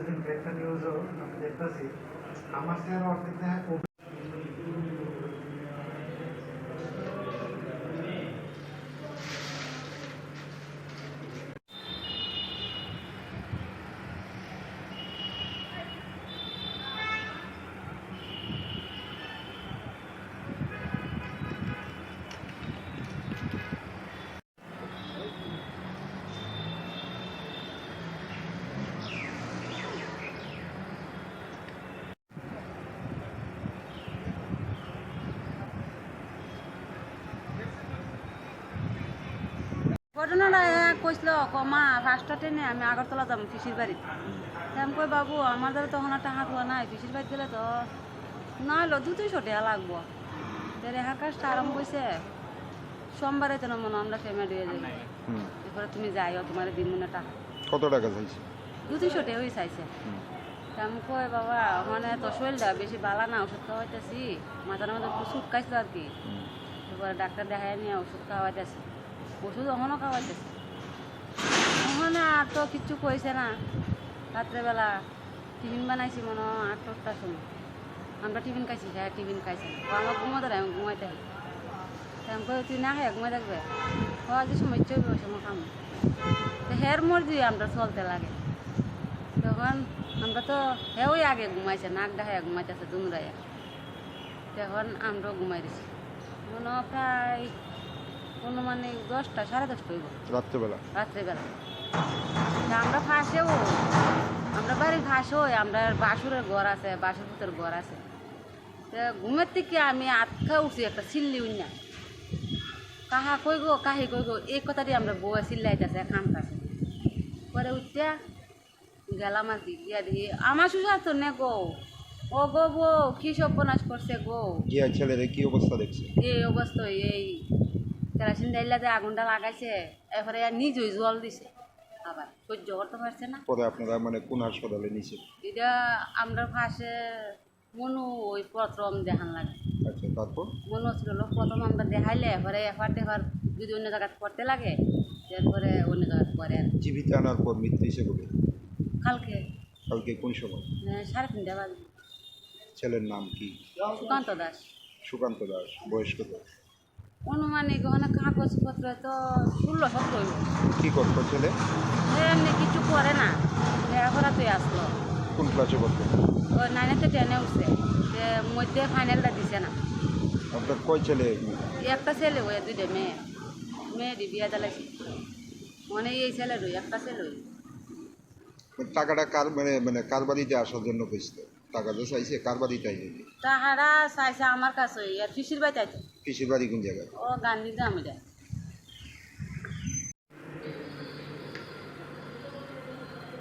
সেদিনকে একটা নিউজও আমি দেখতেছি আমার শেয়ার অর্ধেক দেখা ঘটনাটা কইছিল মা ফার্স্টটা ট্রেনে আমি আগরতলা যাবো পিসির বাড়িতে আমি কই বাবু আমার দ্বারা তখন আর টাকা তোলা নাই পিসির বাড়িতে গেলে তো নইলো 200 টাকা লাগবো রেহার কাজটা আরম্ভ হয়েছে সোমবারে যেন মনে আমরা ফেমে দিয়ে যাই এরপরে তুমি যাইও তোমার দিন মনে টাকা কত টাকা চাইছে 200 টাকা হয়ে চাইছে আমি কই বাবা মানে তো শরীরটা বেশি বালা না ওষুধ খাওয়াইতেছি মাথার মধ্যে একটু চুটকাইছিল আর কি এরপরে ডাক্তার দেখাই নিয়ে ওষুধ খাওয়াইতেছি ওষুধ ওখানেও খাওয়াইতেছে ওখানে আর তো কিচ্ছু কইছে না রাত্রেবেলা টিফিন বানাইছি মনে হয় 8টার সময় আমরা টিফিন খাইছি হ্যাঁ টিফিন খাইছি ও আমার ঘুমাতে আমি ঘুমাইতে আমি কই তুই না খাই ঘুমাই থাকবে ও যে সময় ইচ্ছে ওই সময় খাম তো হের মর্জি আমরা চলতে লাগে তখন আমরা তো হেওই আগে ঘুমাইছে নাক ডাহাই ঘুমাইতেছে দুমরাইয়া তখন আমরাও ঘুমাই দিছি মনে হয় প্রায় অনুমানিক 10টা 10:30 হইব রাত্রেবেলা আমরা ফাঁসেও আমরা বাড়ির ফাঁসেও আমরা বাসুরের ঘর আছে বাসুর পুতের ঘর আছে ঘুমের থেকে আমি আটকা উঠছি একটা চিল্লি উন্না কাহা কই গো কাহি কই গো এই কথাটি আমরা বউয়ে চিল্লাইতেছে খাম কাছে পরে উঠতে গেলাম আর কি গিয়া দিয়ে আমার সুসার তো নে গো ও গো বউ কি সর্বনাশ করছে গো গিয়া ছেলের কি অবস্থা দেখছে এই অবস্থা এই কেরাসিন ডাইলাতে আগুনটা লাগাইছে এরপরে নিজেই জল দিছে আবার সহ্য করতে পারছে না পরে আপনারা মানে কোন হাসপাতালে নিয়েছে এটা আমরা পাশে মনু ওই প্রথম দেখান লাগে আচ্ছা তারপর মনু ছিল প্রথম আমরা দেখাইলে এরপরে এফার যদি অন্য জায়গায় করতে লাগে এরপরে অন্য জায়গায় করে আর জীবিত আনার পর মৃত্যু হিসেবে বলে কালকে কোন সময় 3:30 বাজে ছেলের নাম কি সুকান্ত দাস বয়স কত অনুমানিক ওখানে কাগজপত্র তো 16-17 হইব কি করতো ছেলে এমনি কিছু করে না লেখাপড়াতেই আসলো কোন ক্লাসে পড়তো ও 9তে 10-এ উঠছে যে মধ্যে ফাইনালটা দিছে না আপনার কয় ছেলে একটা ছেলে ওই 2টা মেয়ে বিয়া দিলাইছি মানে এই ছেলে রই একটা ছেলে টাকাটা কার মানে কার বাড়িতে আসার জন্য কইছিল টাকা তো চাইছে কার বাড়িতে আইছে তাহারা চাইছে আমার কাছে আর পিসির বাড়িতে পিসির বাড়ি কোন জায়গায় ও গান্ধী দাম